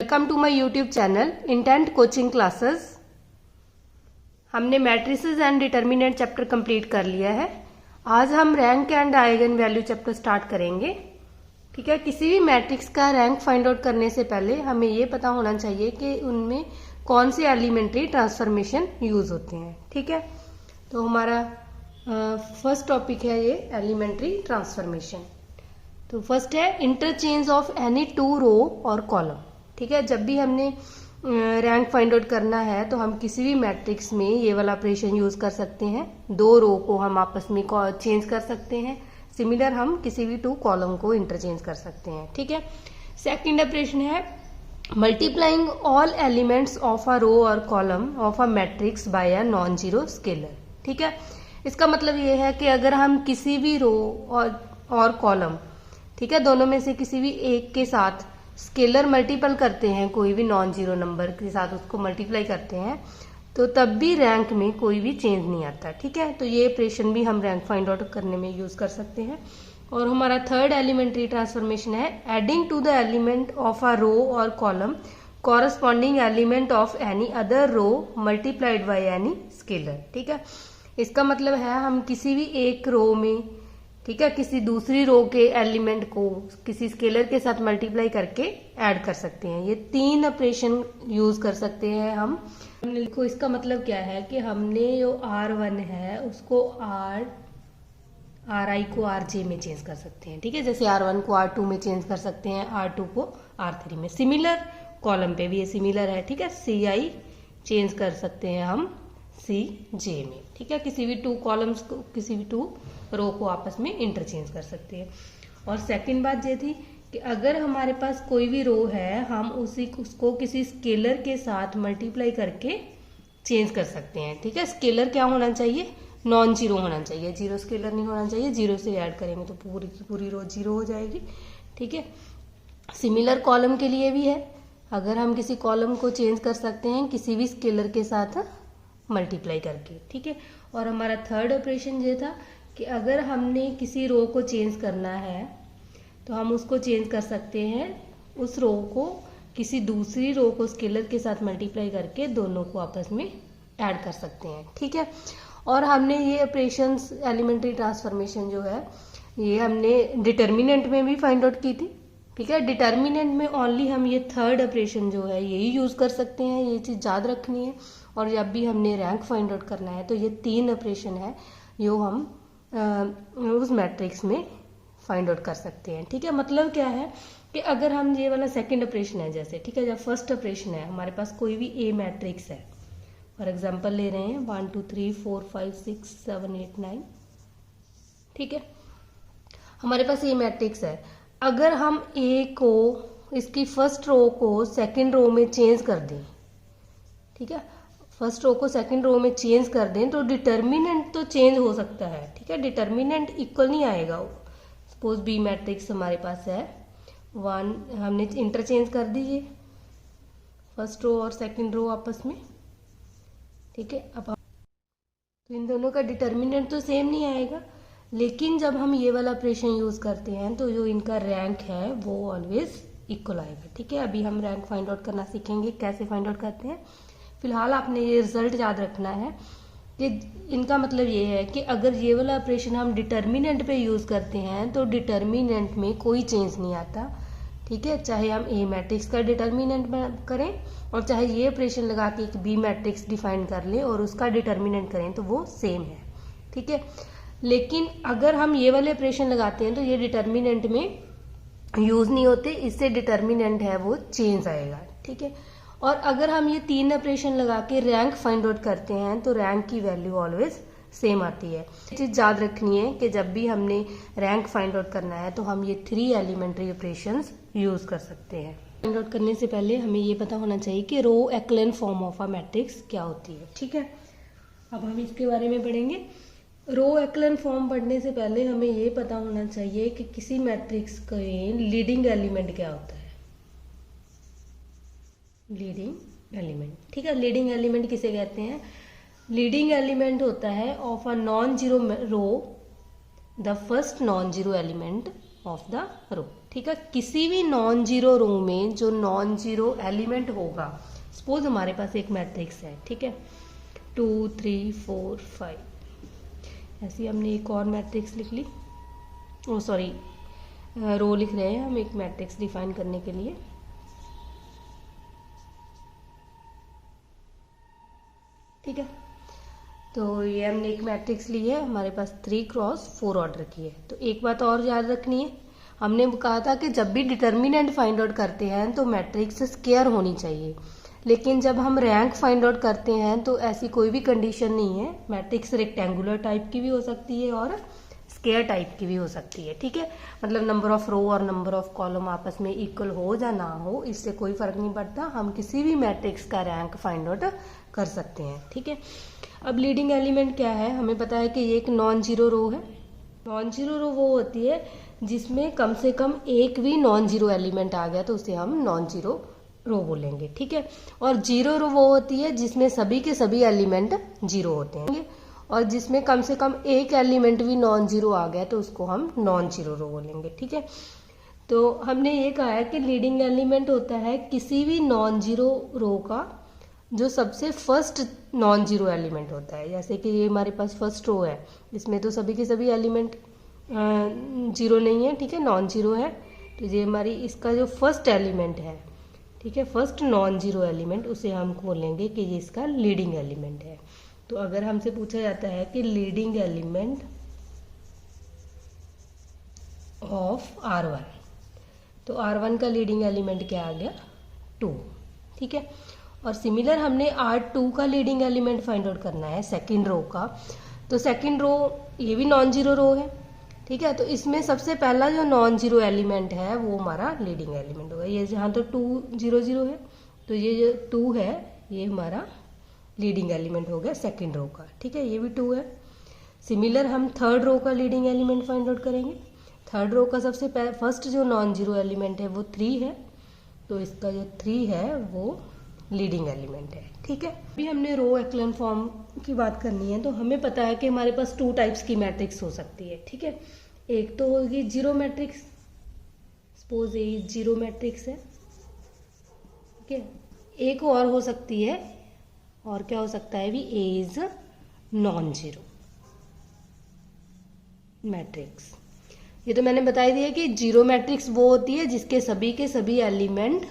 Welcome to my YouTube channel Intent coaching classes. हमने matrices and determinant chapter complete कर लिया है। आज हम rank and eigen value chapter start करेंगे। ठीक है, किसी भी मैट्रिक्स का रैंक फाइंड आउट करने से पहले हमें ये पता होना चाहिए कि उनमें कौन से एलिमेंट्री ट्रांसफॉर्मेशन यूज होते हैं। ठीक है, तो हमारा फर्स्ट टॉपिक है ये एलिमेंट्री ट्रांसफॉर्मेशन। तो फर्स्ट है इंटरचेंज ऑफ एनी टू रो और कॉलम। ठीक है, जब भी हमने रैंक फाइंड आउट करना है तो हम किसी भी मैट्रिक्स में ये वाला ऑपरेशन यूज कर सकते हैं। दो रो को हम आपस में चेंज कर सकते हैं। सिमिलर हम किसी भी टू कॉलम को इंटरचेंज कर सकते हैं। ठीक है, सेकंड ऑपरेशन है multiplying all elements of a row और column of a matrix by a non zero scalar. ठीक है, इसका मतलब ये है कि अगर हम किसी भी रो और कॉलम, ठीक है, दोनों में से किसी भी एक के साथ स्केलर मल्टीपल करते हैं, कोई भी नॉन जीरो नंबर के साथ उसको मल्टीप्लाई करते हैं, तो तब भी रैंक में कोई भी चेंज नहीं आता। ठीक है, तो ये ऑपरेशन भी हम रैंक फाइंड आउट करने में यूज कर सकते हैं। और हमारा थर्ड एलिमेंट्री ट्रांसफॉर्मेशन है adding to the element of a row और column corresponding element of any other row multiplied by any scalar. ठीक है, इसका मतलब है हम किसी भी एक रो में, ठीक है, किसी दूसरी रो के एलिमेंट को किसी स्केलर के साथ मल्टीप्लाई करके ऐड कर सकते हैं। ये तीन ऑपरेशन यूज कर सकते हैं हम। देखो इसका मतलब क्या है कि हमने जो R1 है उसको RI को RJ में चेंज कर सकते हैं। ठीक है, जैसे R1 को R2 में चेंज कर सकते हैं, R2 को R3 में। सिमिलर कॉलम पे भी ये सिमिलर है। ठीक है, CI चेंज कर सकते हैं हम CJ में। ठीक है, किसी भी टू कॉलम्स को, किसी भी टू रो को आपस में इंटरचेंज कर सकते हैं। और सेकंड बात ये थी कि अगर हमारे पास कोई भी रो है, हम उसको किसी स्केलर के साथ मल्टीप्लाई करके चेंज कर सकते हैं। ठीक है, स्केलर क्या होना चाहिए? नॉन जीरो होना चाहिए, जीरो स्केलर नहीं होना चाहिए। जीरो से ऐड करेंगे तो पूरी रो जीरो हो जाएगी। ठीक है, सिमिलर कॉलम के लिए भी है। अगर हम किसी कॉलम को चेंज कर सकते हैं किसी भी स्केलर के साथ मल्टीप्लाई करके। ठीक है, और हमारा थर्ड ऑपरेशन ये था कि अगर हमने किसी रो को चेंज करना है तो हम उसको चेंज कर सकते हैं, उस रो को किसी दूसरी रो को स्केलर के साथ मल्टीप्लाई करके दोनों को आपस में ऐड कर सकते हैं। ठीक है, और हमने ये ऑपरेशंस एलिमेंट्री ट्रांसफॉर्मेशन जो है ये हमने डिटर्मिनेंट में भी फाइंड आउट की थी। ठीक है, डिटर्मिनेंट में ओनली हम ये थर्ड ऑपरेशन जो है यही यूज कर सकते हैं, ये चीज याद रखनी है। और जब भी हमने रैंक फाइंड आउट करना है तो ये तीन ऑपरेशन है जो हम उस मैट्रिक्स में फाइंड आउट कर सकते हैं। ठीक है, मतलब क्या है कि अगर हम ये वाला सेकंड ऑपरेशन है जैसे, ठीक है, जब फर्स्ट ऑपरेशन है हमारे पास कोई भी ए मैट्रिक्स है, फॉर एग्जांपल ले रहे हैं 1 2 3 4 5 6 7 8 9। ठीक है, हमारे पास ए मैट्रिक्स है। अगर हम ए को, इसकी फर्स्ट रो को सेकंड रो में चेंज कर दें, ठीक है, फर्स्ट रो को सेकंड रो में चेंज कर दें तो डिटर्मिनेंट तो चेंज हो सकता है। ठीक है, डिटर्मिनेंट इक्वल नहीं आएगा। सपोज बी मैट्रिक्स हमारे पास है 1, हमने इंटरचेंज कर दीजिए फर्स्ट रो और सेकंड रो आपस में। ठीक है, अब तो इन दोनों का डिटर्मिनेंट तो सेम नहीं आएगा, लेकिन जब हम ये वाला ऑपरेशन यूज करते हैं तो जो इनका रैंक है वो ऑलवेज इक्वल आएगा। ठीक है, अभी हम रैंक फाइंड आउट करना सीखेंगे, कैसे फाइंड आउट करते हैं। फिलहाल आपने ये रिजल्ट याद रखना है कि इनका मतलब ये है कि अगर ये वाला ऑपरेशन हम डिटर्मिनेंट पे यूज करते हैं तो डिटर्मिनेंट में कोई चेंज नहीं आता। ठीक है, चाहे हम ए मैट्रिक्स का डिटर्मिनेंट करें और चाहे ये ऑपरेशन लगा के एक बी मैट्रिक्स डिफाइन कर लें और उसका डिटर्मिनेंट करें तो वो सेम है। ठीक है, लेकिन अगर हम ये वाले ऑपरेशन लगाते हैं तो ये डिटर्मिनेंट में यूज नहीं होते, इससे डिटर्मिनेंट है वो चेंज आएगा। ठीक है, और अगर हम ये तीन ऑपरेशन लगा के रैंक फाइंड आउट करते हैं तो रैंक की वैल्यू ऑलवेज सेम आती है। ये चीज याद रखनी है कि जब भी हमने रैंक फाइंड आउट करना है तो हम ये 3 एलिमेंट्री ऑपरेशंस यूज कर सकते हैं। फाइंड आउट करने से पहले हमें ये पता होना चाहिए कि रो एक्लेन फॉर्म ऑफ अ मैट्रिक्स क्या होती है। ठीक है, अब हम इसके बारे में पढ़ेंगे। रो एक्लेन फॉर्म पढ़ने से पहले हमें ये पता होना चाहिए कि किसी मैट्रिक्स के लीडिंग एलिमेंट क्या होता है। लीडिंग एलिमेंट, ठीक है, लीडिंग एलिमेंट किसे कहते हैं? लीडिंग एलिमेंट होता है of a non zero row the first non zero element of the row. ठीक है, किसी भी नॉन जीरो रो में जो नॉन जीरो एलिमेंट होगा, सपोज हमारे पास एक मैट्रिक्स है, ठीक है, 2 3 4 5, ऐसी हमने एक और मैट्रिक्स लिख ली, ओ सॉरी रो लिख रहे हैं हम एक मैट्रिक्स डिफाइन करने के लिए। ठीक है, तो ये हमने एक मैट्रिक्स ली है, हमारे पास 3 क्रॉस 4 ऑर्डर की है। तो एक बात और याद रखनी है, हमने कहा था कि जब भी डिटर्मिनेंट फाइंड आउट करते हैं तो मैट्रिक्स स्क्वायर होनी चाहिए, लेकिन जब हम रैंक फाइंड आउट करते हैं तो ऐसी कोई भी कंडीशन नहीं है। मैट्रिक्स रेक्टेंगुलर टाइप की भी हो सकती है और स्क्वायर टाइप की भी हो सकती है। ठीक है, मतलब नंबर ऑफ रो और नंबर ऑफ कॉलम आपस में इक्वल हो या ना हो, इससे कोई फर्क नहीं पड़ता, हम किसी भी मैट्रिक्स का रैंक फाइंड आउट कर सकते हैं। ठीक है, अब लीडिंग एलिमेंट क्या है, हमें पता है कि ये एक नॉन जीरो रो है। नॉन जीरो रो वो होती है जिसमें कम से कम एक भी नॉन जीरो एलिमेंट आ गया तो उसे हम नॉन जीरो रो बोलेंगे। ठीक है, और जीरो रो वो होती है जिसमें सभी के सभी एलिमेंट जीरो होते हैं, और जिसमें कम से कम एक एलिमेंट भी नॉन जीरो आ गया तो उसको हम नॉन जीरो रो बोलेंगे। ठीक है, तो हमने ये कहा है कि लीडिंग एलिमेंट होता है किसी भी नॉन जीरो रो का जो सबसे फर्स्ट नॉन जीरो एलिमेंट होता है। जैसे कि ये हमारे पास फर्स्ट रो है, इसमें तो सभी के सभी एलिमेंट जीरो नहीं है, ठीक है, नॉन जीरो है, तो ये हमारी इसका जो फर्स्ट एलिमेंट है, ठीक है, फर्स्ट नॉन जीरो एलिमेंट, उसे हम बोलेंगे कि ये इसका लीडिंग एलिमेंट है। तो अगर हमसे पूछा जाता है कि लीडिंग एलिमेंट ऑफ R1, तो R1 का लीडिंग एलिमेंट क्या आ गया, 2। ठीक है, और सिमिलर हमने R2 का लीडिंग एलिमेंट फाइंड आउट करना है सेकंड रो का। तो सेकंड रो ये भी नॉन जीरो रो है। ठीक है, तो इसमें सबसे पहला जो नॉन जीरो एलिमेंट है वो हमारा लीडिंग एलिमेंट होगा। ये जहाँ तो 2 0 0 है, तो ये जो 2 है ये हमारा लीडिंग एलिमेंट हो गया सेकंड रो का। ठीक है, ये भी 2 है। सिमिलर हम थर्ड रो का लीडिंग एलिमेंट फाइंड आउट करेंगे। थर्ड रो का सबसे फर्स्ट जो नॉन जीरो एलिमेंट है वो 3 है, तो इसका जो 3 है वो लीडिंग एलिमेंट है। ठीक है, अभी हमने रो एक्लन फॉर्म की बात करनी है, तो हमें पता है कि हमारे पास 2 टाइप्स की मैट्रिक्स हो सकती है। ठीक है, एक तो होगी जीरो मैट्रिक्स, सपोज ये जीरो मैट्रिक्स है। ठीक है, एक और हो सकती है, और क्या हो सकता है भी, ए इज नॉन जीरो मैट्रिक्स। ये तो मैंने बता दिया कि जीरो मैट्रिक्स वो होती है जिसके सभी के सभी एलिमेंट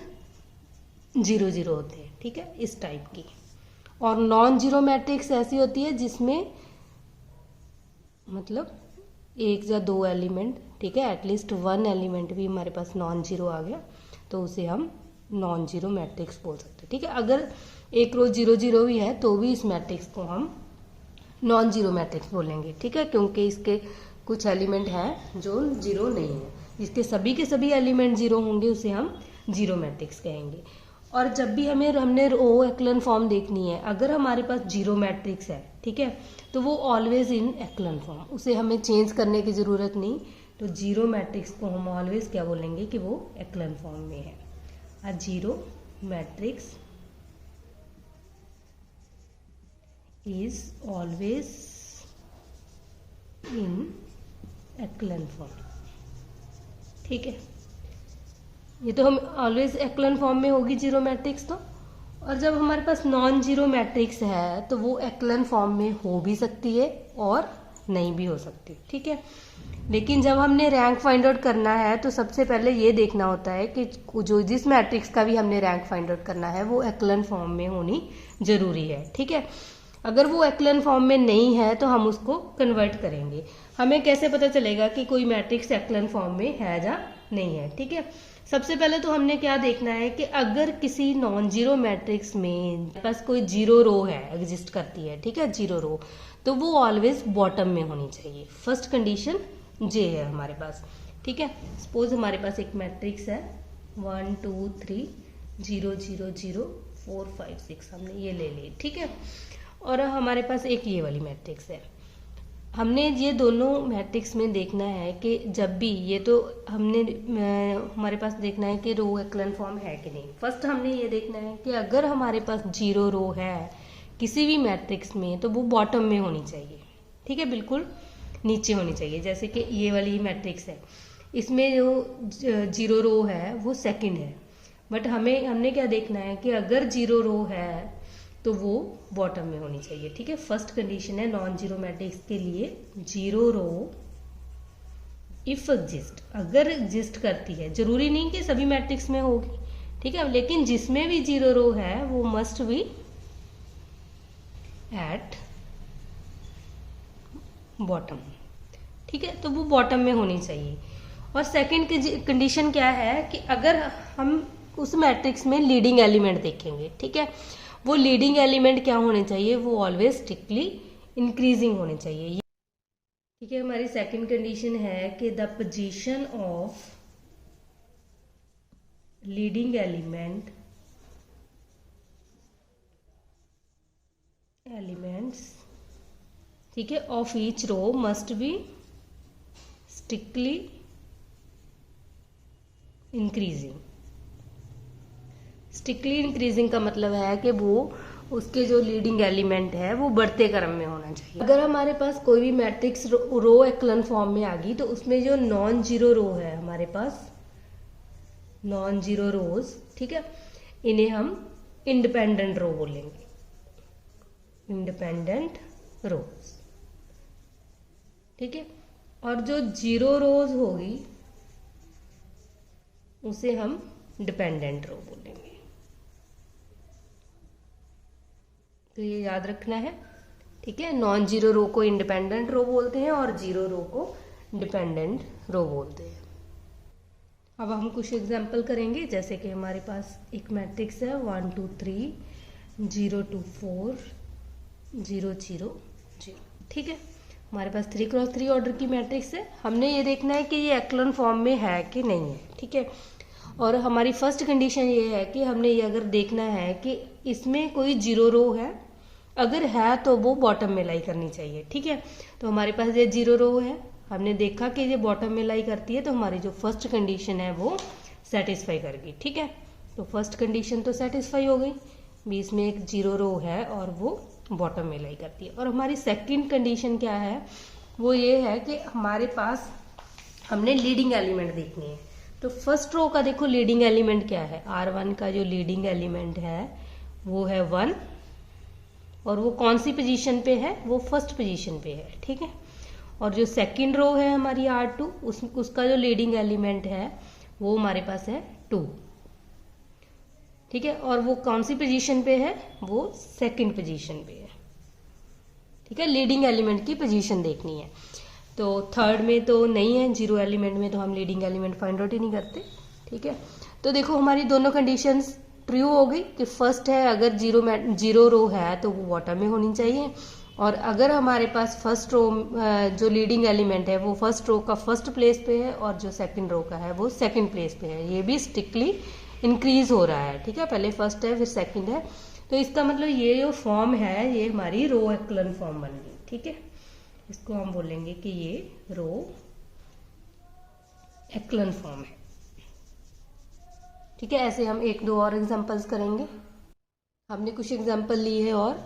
0 0 होते हैं। ठीक है, इस टाइप की। और नॉन जीरो मैट्रिक्स ऐसी होती है जिसमें मतलब एक या 2 एलिमेंट, ठीक है, एटलीस्ट 1 एलिमेंट भी हमारे पास नॉन जीरो आ गया तो उसे हम नॉन जीरो मैट्रिक्स बोल सकते हैं। ठीक है, अगर एक रो 0 0 भी है तो भी इस मैट्रिक्स को हम नॉन जीरो मैट्रिक्स बोलेंगे। ठीक है, क्योंकि इसके कुछ एलिमेंट हैं जो जीरो नहीं है, जिसके सभी के सभी एलिमेंट जीरो होंगे उसे हम जीरो मैट्रिक्स कहेंगे। और जब भी हमने रो एक्लन फॉर्म देखनी है, अगर हमारे पास जीरो मैट्रिक्स है, ठीक है, तो वो ऑलवेज इन एक्लन फॉर्म, उसे हमें चेंज करने की जरूरत नहीं। तो जीरो मैट्रिक्स को हम ऑलवेज क्या बोलेंगे कि वो एक्लन फॉर्म में है। A zero matrix is always in एक्लन form. ठीक है, ये तो हम ऑलवेज एक्लन फॉर्म में होगी जीरो मैट्रिक्स तो। और जब हमारे पास नॉन जीरो मैट्रिक्स है तो वो एक्लन फॉर्म में हो भी सकती है और नहीं भी हो सकती। ठीक है, लेकिन जब हमने रैंक फाइंड आउट करना है तो सबसे पहले ये देखना होता है कि जो जिस मैट्रिक्स का भी हमने रैंक फाइंड आउट करना है वो एक्लन फॉर्म में होनी जरूरी है। ठीक है, अगर वो एक्लन फॉर्म में नहीं है तो हम उसको कन्वर्ट करेंगे। हमें कैसे पता चलेगा कि कोई मैट्रिक्स एक्लन फॉर्म में है या नहीं है। ठीक है, सबसे पहले तो हमने क्या देखना है कि अगर किसी नॉन जीरो मैट्रिक्स में बस कोई जीरो रो है, एग्जिस्ट करती है, ठीक है, जीरो रो, तो वो ऑलवेज बॉटम में होनी चाहिए। फर्स्ट कंडीशन जे है हमारे पास। ठीक है, सपोज हमारे पास एक मैट्रिक्स है 1 2 3 0 0 0 4 5 6, हमने ये ले ली। ठीक है, और हमारे पास एक ये वाली मैट्रिक्स है। हमने ये दोनों मैट्रिक्स में देखना है कि जब भी ये तो हमने हमारे पास देखना है कि रो एक्लन फॉर्म है कि नहीं। फर्स्ट हमने ये देखना है कि अगर हमारे पास जीरो रो है किसी भी मैट्रिक्स में तो वो बॉटम में होनी चाहिए। ठीक है, बिल्कुल नीचे होनी चाहिए। जैसे कि ये वाली मैट्रिक्स है, इसमें जो जीरो रो है वो सेकंड है, बट हमने क्या देखना है कि अगर जीरो रो है तो वो बॉटम में होनी चाहिए। ठीक है, फर्स्ट कंडीशन है नॉन जीरो मैट्रिक्स के लिए, जीरो रो इफ एग्जिस्ट, अगर एग्जिस्ट करती है, जरूरी नहीं कि सभी मैट्रिक्स में होगी, ठीक है, लेकिन जिसमें भी जीरो रो है वो मस्ट बी एट बॉटम। ठीक है, तो वो बॉटम में होनी चाहिए। और सेकंड कंडीशन क्या है कि अगर हम उस मैट्रिक्स में लीडिंग एलिमेंट देखेंगे, ठीक है, वो लीडिंग एलिमेंट क्या होने चाहिए, वो ऑलवेज स्ट्रिक्टली इंक्रीजिंग होने चाहिए। ठीक है, हमारी सेकंड कंडीशन है कि the position of leading elements, ठीक है, of each row must be strictly increasing. Strictly increasing का मतलब है कि वो उसके जो लीडिंग एलिमेंट है वो बढ़ते क्रम में होना चाहिए। अगर हमारे पास कोई भी मैट्रिक्स रो एक्लन फॉर्म में आ गई तो उसमें जो नॉन जीरो रो है हमारे पास, नॉन जीरो रोज, ठीक है, इन्हें हम इंडिपेंडेंट रो बोलेंगे, इंडिपेंडेंट रोज। ठीक है, और जो जीरो रोज होगी उसे हम डिपेंडेंट रो बोलेंगे। तो ये याद रखना है। ठीक है, नॉन जीरो रो को इंडिपेंडेंट रो बोलते हैं और जीरो रो को डिपेंडेंट रो बोलते हैं। अब हम कुछ एग्जाम्पल करेंगे, जैसे कि हमारे पास एक मैट्रिक्स है 1 2 3 0 2 4 0 0 0। ठीक है, हमारे पास 3x3 ऑर्डर की मैट्रिक्स है। हमने ये देखना है कि ये एक्लन फॉर्म में है कि नहीं है। ठीक है, और हमारी फर्स्ट कंडीशन ये है कि हमने ये अगर देखना है कि इसमें कोई जीरो रो है, अगर है तो वो बॉटम में लाई करनी चाहिए। ठीक है, तो हमारे पास ये जीरो रो है, हमने देखा कि ये बॉटम में लाई करती है, तो हमारी जो फर्स्ट कंडीशन है वो सेटिस्फाई करेगी। ठीक है, तो फर्स्ट कंडीशन तो सेटिस्फाई हो गई, बीच में एक जीरो रो है और वो बॉटम में लाई करती है। और हमारी सेकंड कंडीशन क्या है, वो ये है कि हमारे पास हमने लीडिंग एलिमेंट देखनी है। तो फर्स्ट रो का देखो लीडिंग एलिमेंट क्या है, R1 का जो लीडिंग एलिमेंट है वो है 1, और वो कौन सी पोजीशन पे है, वो फर्स्ट पोजीशन पे है। ठीक है, और जो सेकंड रो है हमारी R2, उसका जो लीडिंग एलिमेंट है वो हमारे पास है 2। ठीक है, और वो कौन सी पोजीशन पे है, वो सेकंड पोजीशन पे है। ठीक है, लीडिंग एलिमेंट की पोजीशन देखनी है। तो थर्ड में तो नहीं है, जीरो एलिमेंट में तो हम लीडिंग एलिमेंट फाइंड आउट ही नहीं करते। ठीक है, तो देखो हमारी दोनों कंडीशंस ट्रू हो गई कि फर्स्ट है अगर जीरो रो है तो वो बॉटम में होनी चाहिए, और अगर हमारे पास फर्स्ट रो जो लीडिंग एलिमेंट है वो फर्स्ट रो का फर्स्ट प्लेस पे है और जो सेकंड रो का है वो सेकंड प्लेस पे है, ये भी स्ट्रिक्टली इंक्रीज हो रहा है। ठीक है, पहले फर्स्ट है फिर सेकंड है, तो इसका मतलब ये जो फॉर्म है ये हमारी रो एक्लन फॉर्म बन गई। ठीक है, इसको हम बोलेंगे कि ये रो एक्लन फॉर्म है। ठीक है, ऐसे हम एक दो और एग्जांपल्स करेंगे। हमने कुछ एग्जांपल लिए है, और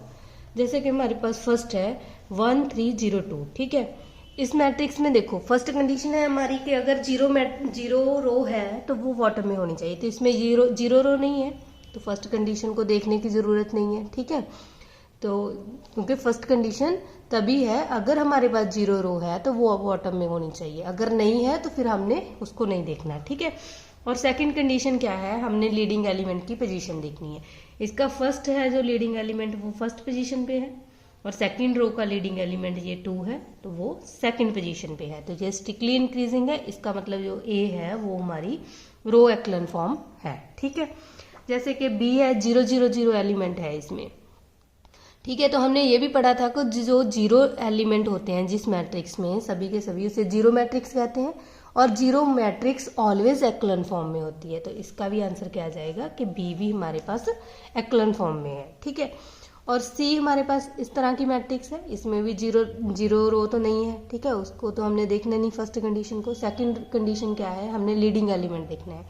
जैसे कि हमारे पास फर्स्ट है 1 3 0 2। ठीक है, इस मैट्रिक्स में देखो फर्स्ट कंडीशन है हमारी कि अगर जीरो रो है तो वो बॉटम में होनी चाहिए, तो इसमें जीरो रो नहीं है तो फर्स्ट कंडीशन को देखने की जरूरत नहीं है। ठीक है, तो क्योंकि फर्स्ट कंडीशन तभी है अगर हमारे पास जीरो रो है तो वो बॉटम में होनी चाहिए, अगर नहीं है तो फिर हमने उसको नहीं देखना। ठीक है, और सेकंड कंडीशन क्या है, हमने लीडिंग एलिमेंट की पोजीशन देखनी है। इसका फर्स्ट है जो लीडिंग एलिमेंट वो फर्स्ट पोजीशन पे है, और सेकंड रो का लीडिंग एलिमेंट ये 2 है तो वो सेकंड पोजीशन पे है, तो ये स्ट्रिक्टली इंक्रीजिंग है। इसका मतलब जो ए है वो हमारी रो एक्लन फॉर्म है। ठीक है, जैसे कि बी है 0 0 0 एलिमेंट है इसमें। ठीक है, तो हमने ये भी पढ़ा था कि जो जीरो एलिमेंट होते हैं जिस मैट्रिक्स में सभी के सभी उसे जीरो मैट्रिक्स कहते हैं, और जीरो मैट्रिक्स ऑलवेज एक्लन फॉर्म में होती है, तो इसका भी आंसर क्या आ जाएगा कि बी भी हमारे पास एक्लन फॉर्म में है। ठीक है, और सी हमारे पास इस तरह की मैट्रिक्स है, इसमें भी जीरो रो तो नहीं है। ठीक है, उसको तो हमने देखना नहीं फर्स्ट कंडीशन को। सेकंड कंडीशन क्या है, हमने लीडिंग एलिमेंट देखना है,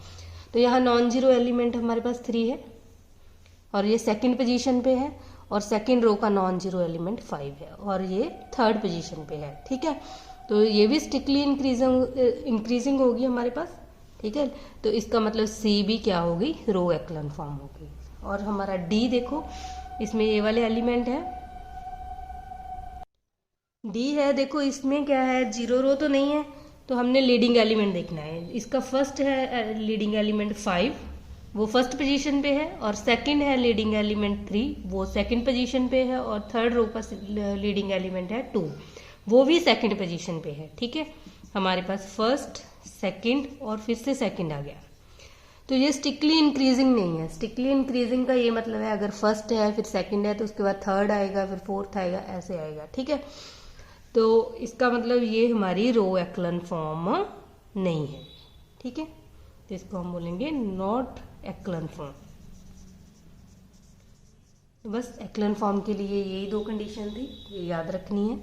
तो यहाँ नॉन जीरो एलिमेंट हमारे पास 3 है और ये सेकंड पोजीशन पे है, और सेकंड रो का नॉन जीरो एलिमेंट 5 है और ये थर्ड पोजीशन पे है। ठीक है, तो ये भी स्ट्रिक्टली इंक्रीजिंग होगी हमारे पास, ठीक है। तो इसका मतलब सी भी क्या होगी, रो एक्लन फॉर्म होगी। और हमारा डी देखो, इसमें ये वाले एलिमेंट है, डी है, देखो इसमें क्या है, जीरो रो तो नहीं है, तो हमने लीडिंग एलिमेंट देखना है। इसका फर्स्ट है लीडिंग एलिमेंट 5, वो फर्स्ट पोजीशन पे है, और सेकंड है लीडिंग एलिमेंट 3, वो सेकंड पोजीशन पे है, और थर्ड रो का लीडिंग एलिमेंट है 2, वो भी सेकंड पोजीशन पे है, ठीक है। हमारे पास फर्स्ट, सेकंड और फिर से सेकंड आ गया। तो ये स्ट्रिक्टली इंक्रीजिंग नहीं है। स्ट्रिक्टली इंक्रीजिंग का ये मतलब है अगर फर्स्ट है फिर सेकंड है तो उसके बाद थर्ड आएगा, फिर फोर्थ आएगा, ऐसे आएगा, ठीक है। तो इसका मतलब ये हमारी रो एक्लन फॉर्म नहीं है, ठीक है। तो इसको हम बोलेंगे नॉट एक्लन फॉर्म। तो बस एक्लन फॉर्म के लिए यही दो कंडीशन थी, ये याद रखनी है।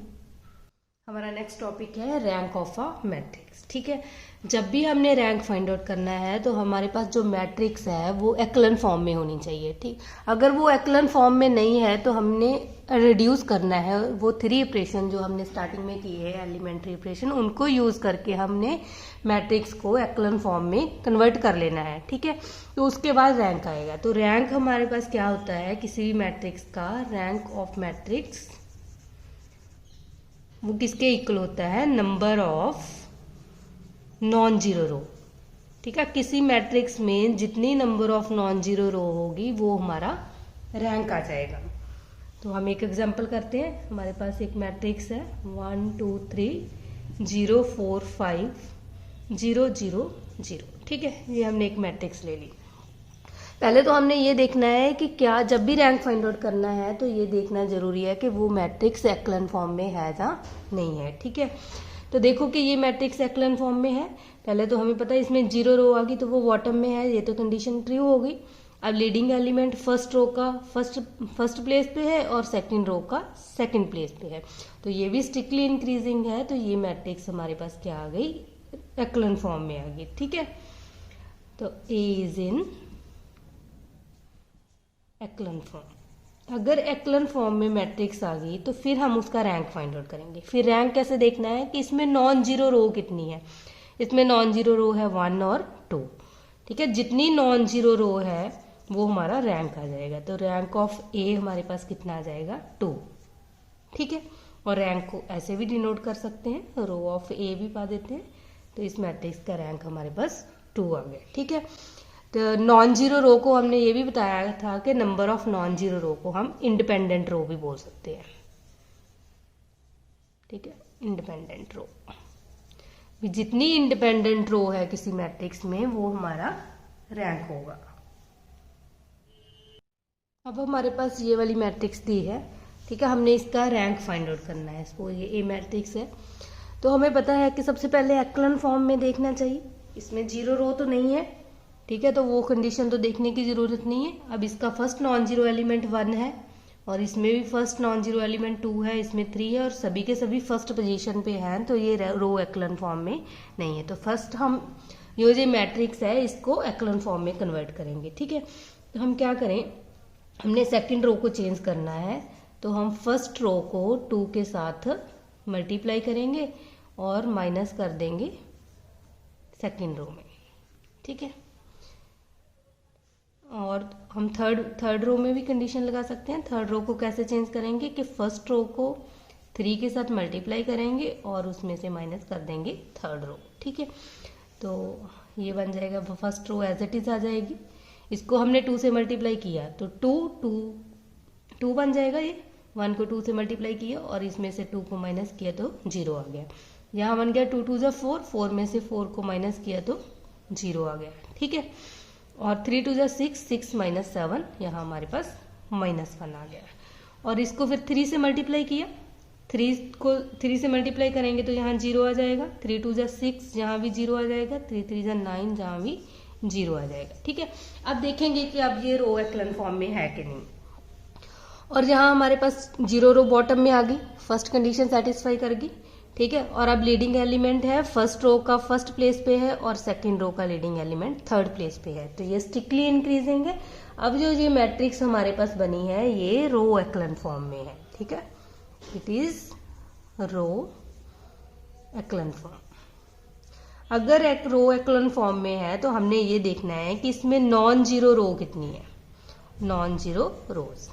हमारा नेक्स्ट टॉपिक है रैंक ऑफ अ मैट्रिक्स, ठीक है। जब भी हमने रैंक फाइंड आउट करना है तो हमारे पास जो मैट्रिक्स है वो एक्लन फॉर्म में होनी चाहिए, ठीक। अगर वो एक्लन फॉर्म में नहीं है तो हमने रिड्यूस करना है, वो 3 ऑपरेशन जो हमने स्टार्टिंग में किए हैं एलिमेंट्री ऑपरेशन, उनको यूज करके हमने मैट्रिक्स को एक्लन फॉर्म में कन्वर्ट कर लेना है, ठीक है। तो उसके बाद रैंक आएगा। तो रैंक हमारे पास क्या होता है, किसी भी मैट्रिक्स का रैंक ऑफ मैट्रिक्स वो किसके इक्वल होता है, नंबर ऑफ नॉन जीरो रो, ठीक है। किसी मैट्रिक्स में जितनी नंबर ऑफ नॉन जीरो रो होगी वो हमारा रैंक आ जाएगा। तो हम एक एग्जांपल करते हैं। हमारे पास एक मैट्रिक्स है 1 2 3 0 4 5 0 0 0, ठीक है। ये हमने एक मैट्रिक्स ले ली। पहले तो हमने ये देखना है कि क्या जब भी रैंक फाइंड आउट करना है तो ये देखना जरूरी है कि वो मैट्रिक्स एक्लन फॉर्म में है या नहीं है, ठीक है। तो देखो कि ये मैट्रिक्स एक्लन फॉर्म में है। पहले तो हमें पता है इसमें 0 रो आ गई तो वो बॉटम में है, ये तो कंडीशन ट्रू हो गई। अब लीडिंग एलिमेंट फर्स्ट रो का फर्स्ट प्लेस पे है और सेकंड रो का सेकंड प्लेस पे है, तो ये भी स्ट्रिक्टली इंक्रीजिंग है। तो ये मैट्रिक्स हमारे पास क्या आ गई, एक्लन फॉर्म में आ गई, ठीक है। तो ए इज इन एक्लन फॉर्म। अगर एक्लन फॉर्म में मैट्रिक्स आ गई तो फिर हम उसका रैंक फाइंड आउट करेंगे। फिर रैंक कैसे देखना है कि इसमें नॉन जीरो रो कितनी है। इसमें नॉन जीरो रो है 1 और 2, ठीक है। जितनी नॉन जीरो रो है वो हमारा रैंक आ जाएगा। तो रैंक ऑफ ए हमारे पास कितना आ जाएगा, 2, ठीक है। और रैंक को ऐसे भी डिनोट कर सकते हैं, रो ऑफ ए भी पा देते हैं। तो इस मैट्रिक्स का रैंक हमारे पास 2 आ गया, ठीक है। तो नॉन जीरो रो को हमने ये भी बताया था कि नंबर ऑफ नॉन जीरो रो को हम इंडिपेंडेंट रो भी बोल सकते हैं, ठीक है। इंडिपेंडेंट रो, जितनी इंडिपेंडेंट रो है किसी मैट्रिक्स में वो हमारा रैंक होगा। अब हमारे पास ये वाली मैट्रिक्स दी है, ठीक है। हमने इसका रैंक फाइंड आउट करना है। सपोज ये ए मैट्रिक्स है, तो हमें पता है कि सबसे पहले एक्लन फॉर्म में देखना चाहिए। इसमें 0 रो तो नहीं है, ठीक है, तो वो कंडीशन तो देखने की जरूरत नहीं है। अब इसका फर्स्ट नॉन जीरो एलिमेंट 1 है और इसमें भी फर्स्ट नॉन जीरो एलिमेंट 2 है, इसमें 3 है और सभी के सभी फर्स्ट पोजीशन पे हैं, तो ये रो एक्लन फॉर्म में नहीं है। तो फर्स्ट हम ये जो मैट्रिक्स है इसको एक्लन फॉर्म में कन्वर्ट करेंगे, ठीक है। तो हम क्या करें, हमने सेकंड रो को चेंज करना है, तो हम फर्स्ट रो को 2 के साथ मल्टीप्लाई करेंगे और माइनस कर देंगे सेकंड रो में, ठीक है। और हम थर्ड रो में भी कंडीशन लगा सकते हैं। थर्ड रो को कैसे चेंज करेंगे कि फर्स्ट रो को 3 के साथ मल्टीप्लाई करेंगे और उसमें से माइनस कर देंगे थर्ड रो, ठीक है। तो ये बन जाएगा, first row as it is आ जाएगी। इसको हमने 2 से मल्टीप्लाई किया तो 2 बन जाएगा। ये 1 को 2 से मल्टीप्लाई किया और इसमें से 2 को माइनस किया तो 0 आ गया। यहाँ बन गया 2 2 4, 4 में से 4 को माइनस किया तो 0 आ गया, ठीक है। और 3 2 6, 6 - 7, यहाँ हमारे पास -1 आ गया। और इसको फिर 3 से मल्टीप्लाई किया, 3 से मल्टीप्लाई करेंगे तो यहाँ 0 आ जाएगा। 3 2 6, यहाँ भी 0 आ जाएगा। 3 3 9, जहाँ भी 0 आ जाएगा, ठीक है। अब देखेंगे कि अब ये रो एक्लन फॉर्म में है कि नहीं। और यहाँ हमारे पास 0 रो बॉटम में आ गई, फर्स्ट कंडीशन सेटिस्फाई कर गई, ठीक है। और अब लीडिंग एलिमेंट है फर्स्ट रो का फर्स्ट प्लेस पे है और सेकंड रो का लीडिंग एलिमेंट थर्ड प्लेस पे है, तो ये स्ट्रिक्टली इंक्रीजिंग है। अब जो ये मैट्रिक्स हमारे पास बनी है ये रो एक्लन फॉर्म में है, ठीक है। It is row echelon form. अगर एक रो एक्लन फॉर्म में है तो हमने ये देखना है कि इसमें नॉन जीरो रो कितनी है, नॉन जीरो रोज।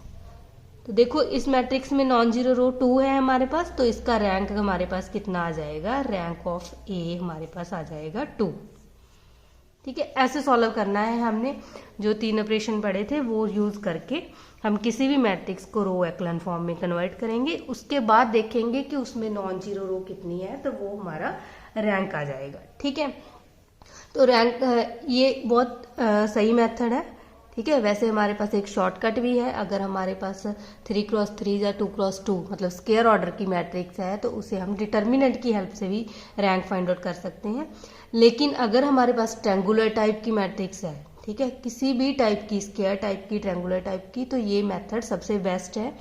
तो देखो इस मैट्रिक्स में नॉन जीरो रो 2 है हमारे पास, तो इसका रैंक हमारे पास कितना आ जाएगा, रैंक ऑफ ए हमारे पास आ जाएगा 2। ठीक है, ऐसे सॉल्व करना है। हमने जो 3 ऑपरेशन पढ़े थे वो यूज करके हम किसी भी मैट्रिक्स को रो एक्लन फॉर्म में कन्वर्ट करेंगे, उसके बाद देखेंगे कि उसमें नॉन जीरो रो कितनी है, तो वो हमारा रैंक आ जाएगा। ठीक है, तो रैंक ये बहुत सही मेथड है। ठीक है, वैसे हमारे पास एक शॉर्टकट भी है। अगर हमारे पास 3x3 या 2x2 मतलब स्क्वायर ऑर्डर की मैट्रिक्स है तो उसे हम डिटर्मिनेंट की हेल्प से भी रैंक फाइंड आउट कर सकते हैं। लेकिन अगर हमारे पास ट्रायंगुलर टाइप की मैट्रिक्स है, ठीक है, किसी भी टाइप की, स्क्वायर टाइप की, ट्रायंगुलर टाइप की, तो ये मेथड सबसे बेस्ट है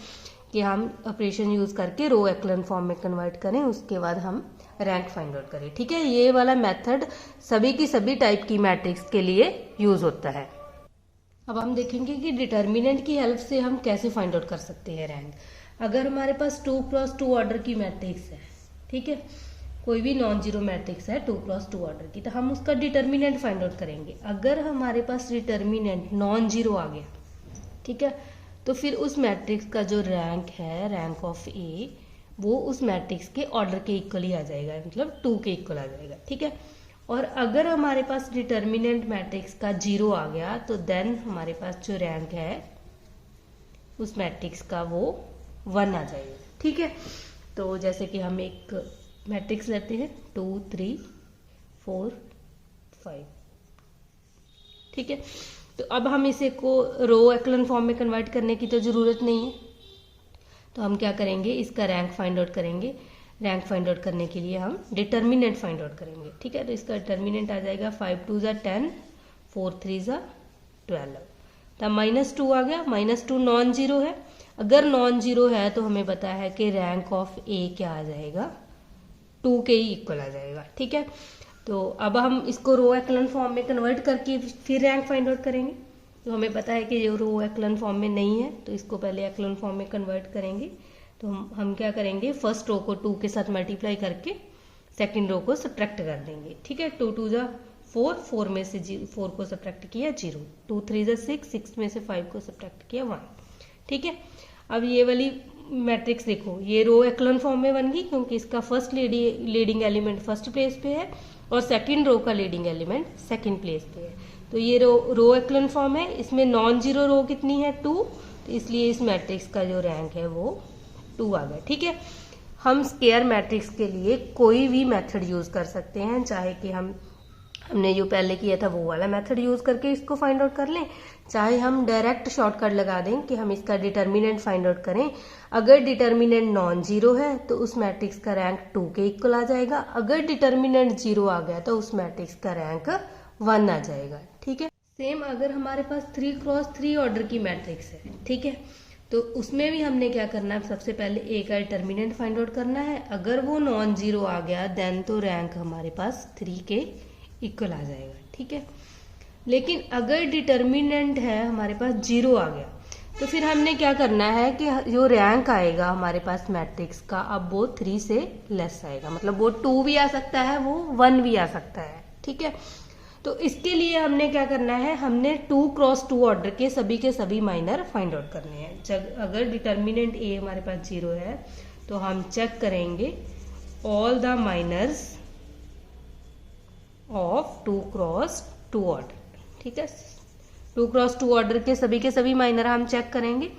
कि हम ऑपरेशन यूज करके रो एक्लन फॉर्म में कन्वर्ट करें, उसके बाद हम रैंक फाइंड आउट करें। ठीक है, ये वाला मेथड सभी की सभी टाइप की मैट्रिक्स के लिए यूज होता है। अब हम देखेंगे कि डिटर्मिनेंट की हेल्प से हम कैसे फाइंड आउट कर सकते हैं रैंक। अगर हमारे पास 2x2 ऑर्डर की मैट्रिक्स है, ठीक है, कोई भी नॉन जीरो मैट्रिक्स है 2x2 ऑर्डर की, तो हम उसका डिटर्मिनेंट फाइंड आउट करेंगे। अगर हमारे पास डिटर्मिनेंट नॉन जीरो आ गया, ठीक है, तो फिर उस मैट्रिक्स का जो रैंक है, रैंक ऑफ ए, वो उस मैट्रिक्स के ऑर्डर के इक्वल ही आ जाएगा, मतलब 2 के इक्वल आ जाएगा। ठीक है, और अगर हमारे पास डिटर्मिनेंट मैट्रिक्स का 0 आ गया तो देन हमारे पास जो रैंक है उस मैट्रिक्स का वो 1 आ जाएगा। ठीक है, तो जैसे कि हम एक मैट्रिक्स लेते हैं 2 3 4 5। ठीक है, तो अब हम इसे को रो एक्लन फॉर्म में कन्वर्ट करने की तो जरूरत नहीं है, तो हम क्या करेंगे, इसका रैंक फाइंड आउट करेंगे। रैंक फाइंड आउट करने के लिए हम डिटर्मिनेंट फाइंड आउट करेंगे। ठीक है, तो इसका डिटर्मिनेंट आ जाएगा 5 2 ज़ा 10, 4 3 ज़ा 12। तो -2 आ गया, -2 नॉन जीरो है। अगर नॉन जीरो है तो हमें पता है कि रैंक ऑफ ए क्या आ जाएगा, 2 के ही इक्वल आ जाएगा। ठीक है, तो अब हम इसको रो एक्लन फॉर्म में कन्वर्ट करके फिर रैंक फाइंड आउट करेंगे। तो हमें पता है कि ये रो एक्लन फॉर्म में नहीं है, तो इसको पहले एक्लन फॉर्म में कन्वर्ट करेंगे। तो हम क्या करेंगे, फर्स्ट रो को 2 के साथ मल्टीप्लाई करके सेकंड रो को सब्ट्रैक्ट कर देंगे। ठीक है, 2 2 ज़ा 4, 4 में से 4 को सब्ट्रैक्ट किया 0, 2 3 ज़ा 6, 6 में से 5 को सब्ट्रैक्ट किया 1। ठीक है, अब ये वाली मैट्रिक्स देखो, ये रो एक्लन फॉर्म में बन गई क्योंकि इसका first leading element first place पे है और सेकंड रो का लीडिंग एलिमेंट सेकंड प्लेस पे है। तो ये रो एक्लन फॉर्म है, इसमें नॉन जीरो रो कितनी है, 2, तो इसलिए इस मैट्रिक्स का जो रैंक है वो 2 आ गया। ठीक है, हम स्क्वायर मैट्रिक्स के लिए कोई भी मेथड यूज कर सकते हैं, चाहे कि हमने जो पहले किया था वो वाला मेथड यूज करके इसको फाइंड आउट कर लें, चाहे हम डायरेक्ट शॉर्टकट लगा दें कि हम इसका डिटर्मिनेंट फाइंड आउट करें। अगर डिटर्मिनेंट नॉन जीरो है तो उस मैट्रिक्स का रैंक 2 के इक्वल आ जाएगा। अगर डिटर्मिनेंट 0 आ गया तो उस मैट्रिक्स का रैंक 1 आ जाएगा। ठीक है, सेम अगर हमारे पास 3x3 ऑर्डर की मैट्रिक्स है, ठीक है, तो उसमें भी हमने क्या करना है, सबसे पहले ए का डिटर्मिनेंट फाइंड आउट करना है। अगर वो नॉन जीरो आ गया देन तो रैंक हमारे पास 3 के इक्वल आ जाएगा। ठीक है, लेकिन अगर डिटर्मिनेंट है हमारे पास 0 आ गया तो फिर हमने क्या करना है कि जो रैंक आएगा हमारे पास मैट्रिक्स का, अब वो 3 से लेस आएगा, मतलब वो 2 भी आ सकता है, वो 1 भी आ सकता है। ठीक है, तो इसके लिए हमने क्या करना है, हमने 2x2 ऑर्डर के सभी माइनर फाइंड आउट करने हैं। अगर डिटर्मिनेंट ए हमारे पास 0 है तो हम चेक करेंगे all the minors of 2x2 order. ठीक है, 2x2 ऑर्डर के सभी माइनर हम चेक करेंगे।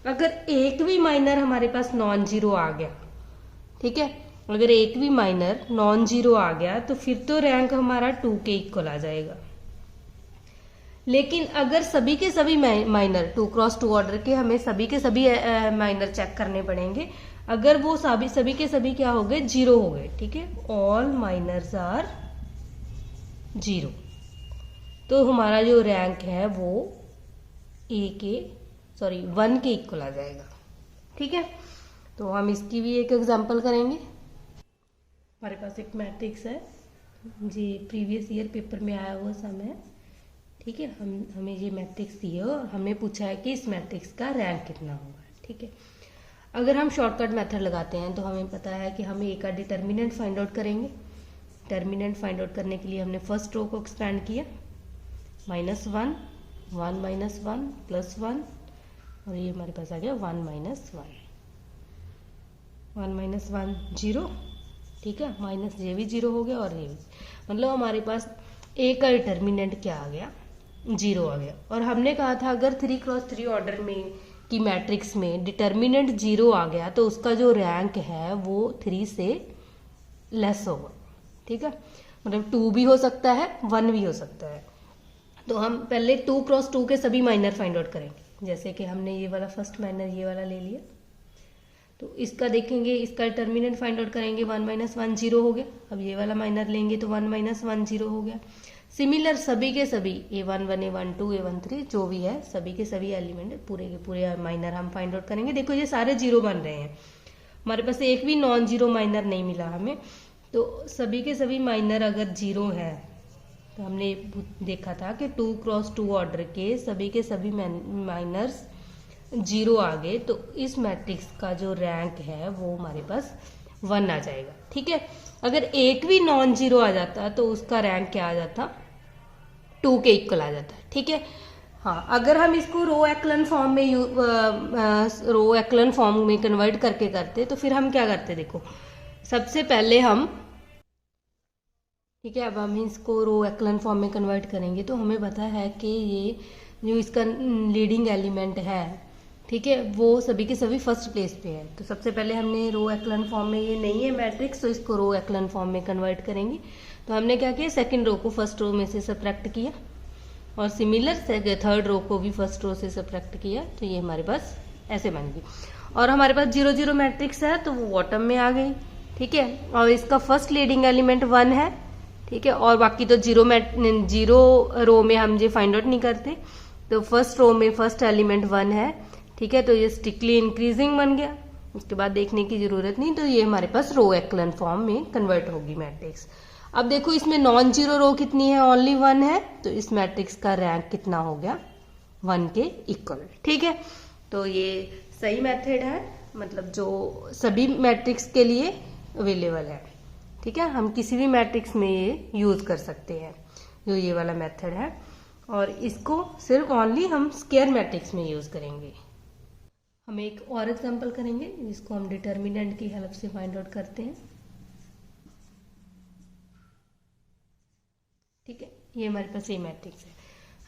अगर एक भी माइनर हमारे पास नॉन जीरो आ गया, ठीक है, अगर एक भी माइनर नॉन जीरो आ गया तो फिर तो रैंक हमारा 2 के इक्वल आ जाएगा। लेकिन अगर सभी के सभी माइनर 2x2 ऑर्डर के, हमें सभी के सभी माइनर चेक करने पड़ेंगे। अगर वो सभी के सभी क्या हो गए, 0 हो गए, ठीक है, ऑल माइनर्स आर 0, तो हमारा जो रैंक है वो 1 के इक्वल आ जाएगा। ठीक है, तो हम इसकी भी एक एग्जांपल करेंगे। हमारे पास एक मैट्रिक्स है जी, प्रीवियस ईयर पेपर में आया हुआ सम है। ठीक है, हमें ये मैट्रिक्स दिए और हमें पूछा है कि इस मैट्रिक्स का रैंक कितना होगा। ठीक है, अगर हम शॉर्टकट मेथड लगाते हैं तो हमें पता है कि हम ए का डिटर्मिनेंट फाइंड आउट करेंगे। डिटर्मिनेंट फाइंड आउट करने के लिए हमने फर्स्ट रो को एक्सपेंड किया, -1 1 -1 +1 और ये हमारे पास आ गया 1 -1 1 -1 0, ठीक है, माइनस ये भी 0 हो गया और ये भी, मतलब हमारे पास ए का डिटर्मिनेंट क्या आ गया, 0 आ गया। और हमने कहा था अगर 3x3 ऑर्डर में की मैट्रिक्स में डिटर्मिनेंट 0 आ गया तो उसका जो रैंक है वो 3 से लेस होगा, ठीक है, मतलब 2 भी हो सकता है 1 भी हो सकता है। तो हम पहले 2x2 के सभी माइनर फाइंड आउट करेंगे। जैसे कि हमने ये वाला फर्स्ट माइनर ये वाला ले लिया, तो इसका देखेंगे, इसका डिटर्मिनेंट फाइंड आउट करेंगे, 1 -1 0 हो गया। अब ये वाला माइनर लेंगे तो 1 -1 0 हो गया। सिमिलर सभी के सभी A1 1 A1 2 A1 3 जो भी है सभी के सभी एलिमेंट पूरे के पूरे माइनर हम फाइंड आउट करेंगे। देखो ये सारे 0 बन रहे हैं, हमारे पास एक भी नॉन जीरो माइनर नहीं मिला हमें। तो सभी के सभी माइनर अगर 0 है तो हमने देखा था कि 2x2 ऑर्डर के सभी माइनर्स 0 आ गए तो इस मैट्रिक्स का जो रैंक है वो हमारे पास 1 आ जाएगा, ठीक है। अगर एक भी नॉन जीरो आ जाता तो उसका रैंक क्या आ जाता, 2 के इक्वल आ जाता है, ठीक है। हाँ, अगर हम इसको रो एक्लन फॉर्म में कन्वर्ट करके करते तो फिर हम क्या करते, देखो सबसे पहले हम, ठीक है, अब हम इसको रो एक्लन फॉर्म में कन्वर्ट करेंगे तो हमें पता है कि ये जो इसका लीडिंग एलिमेंट है, ठीक है, वो सभी के सभी फर्स्ट प्लेस पे है। तो सबसे पहले हमने रो एक्लन फॉर्म में, ये नहीं है मैट्रिक्स तो इसको रो एक्लन फॉर्म में कन्वर्ट करेंगे। तो हमने क्या किया, सेकंड रो को फर्स्ट रो में से सबट्रैक्ट किया और सिमिलर थर्ड रो को भी फर्स्ट रो से सबट्रैक्ट किया, तो ये हमारे पास ऐसे बन गई। और हमारे पास 0 0 मैट्रिक्स है तो वो बॉटम में आ गई, ठीक है। और इसका फर्स्ट लीडिंग एलिमेंट 1 है, ठीक है, और बाकी तो जीरो रो में हम ये फाइंड आउट नहीं करते। तो फर्स्ट रो में फर्स्ट एलिमेंट 1 है, ठीक है, तो ये स्ट्रिक्टली इंक्रीजिंग बन गया, उसके बाद देखने की जरूरत नहीं। तो ये हमारे पास रो एक्लन फॉर्म में कन्वर्ट होगी मैट्रिक्स। अब देखो इसमें नॉन जीरो रो कितनी है, ओनली 1 है, तो इस मैट्रिक्स का रैंक कितना हो गया, 1 के इक्वल, ठीक है। तो ये सही मेथड है, मतलब जो सभी मैट्रिक्स के लिए अवेलेबल है, ठीक है। हम किसी भी मैट्रिक्स में ये यूज कर सकते हैं, जो ये वाला मेथड है, और इसको सिर्फ ओनली हम स्क्वायर मैट्रिक्स में यूज करेंगे। हम एक और एग्जांपल करेंगे जिसको हम डिटर्मिनेंट की हेल्प से फाइंड आउट करते हैं, ठीक है। ये हमारे पास ए मैट्रिक्स है,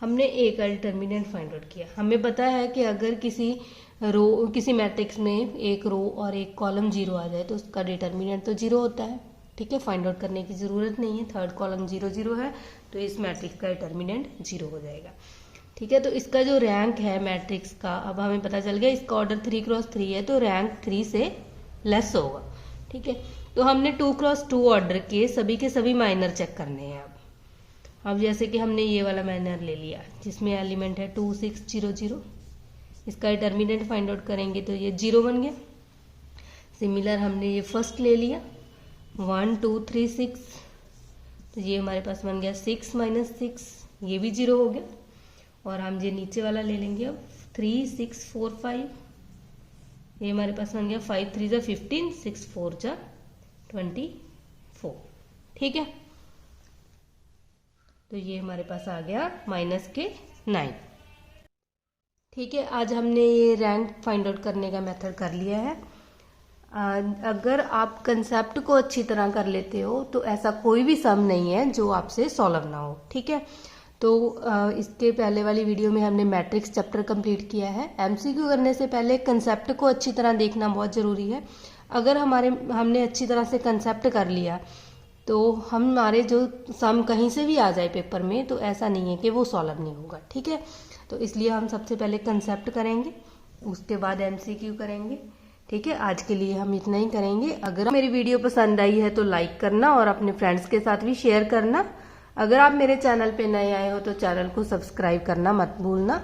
हमने ए का डिटर्मिनेंट फाइंड आउट किया। हमें पता है कि अगर किसी मैट्रिक्स में एक रो और एक कॉलम 0 आ जाए तो उसका डिटर्मिनेंट तो 0 होता है, ठीक है, फाइंड आउट करने की जरूरत नहीं है। थर्ड कॉलम 0 0 है तो इस मैट्रिक्स का डिटर्मिनेंट 0 हो जाएगा, ठीक है। तो इसका जो रैंक है मैट्रिक्स का, अब हमें पता चल गया इसका ऑर्डर 3x3 है तो रैंक 3 से लेस होगा, ठीक है। तो हमने 2x2 ऑर्डर के सभी माइनर चेक करने हैं। अब जैसे कि हमने ये वाला माइनर ले लिया जिसमें एलिमेंट है 2 6 0 0, इसका डिटर्मिनेंट फाइंड आउट करेंगे तो ये 0 बन गया। सिमिलर हमने ये फर्स्ट ले लिया 1 2 3 6, तो ये हमारे पास बन गया 6 -6, ये भी 0 हो गया। और हम ये नीचे वाला ले लेंगे अब 3 6 4 5, ये हमारे पास बन गया 5 3 जा 15 6 4 जा 24, ठीक है। तो ये हमारे पास आ गया -9, ठीक है। आज हमने ये रैंक फाइंड आउट करने का मेथड कर लिया है। अगर आप कंसेप्ट को अच्छी तरह कर लेते हो तो ऐसा कोई भी सम नहीं है जो आपसे सॉल्व ना हो, ठीक है। तो इसके पहले वाली वीडियो में हमने मैट्रिक्स चैप्टर कंप्लीट किया है। एमसीक्यू करने से पहले कंसेप्ट को अच्छी तरह देखना बहुत ज़रूरी है। अगर हमने अच्छी तरह से कंसेप्ट कर लिया तो हमारे जो सम कहीं से भी आ जाए पेपर में तो ऐसा नहीं है कि वो सॉल्व नहीं होगा, ठीक है। तो इसलिए हम सबसे पहले कंसेप्ट करेंगे, उसके बाद एमसीक्यू करेंगे, ठीक है। आज के लिए हम इतना ही करेंगे। अगर मेरी वीडियो पसंद आई है तो लाइक करना और अपने फ्रेंड्स के साथ भी शेयर करना। अगर आप मेरे चैनल पे नए आए हो तो चैनल को सब्सक्राइब करना मत भूलना।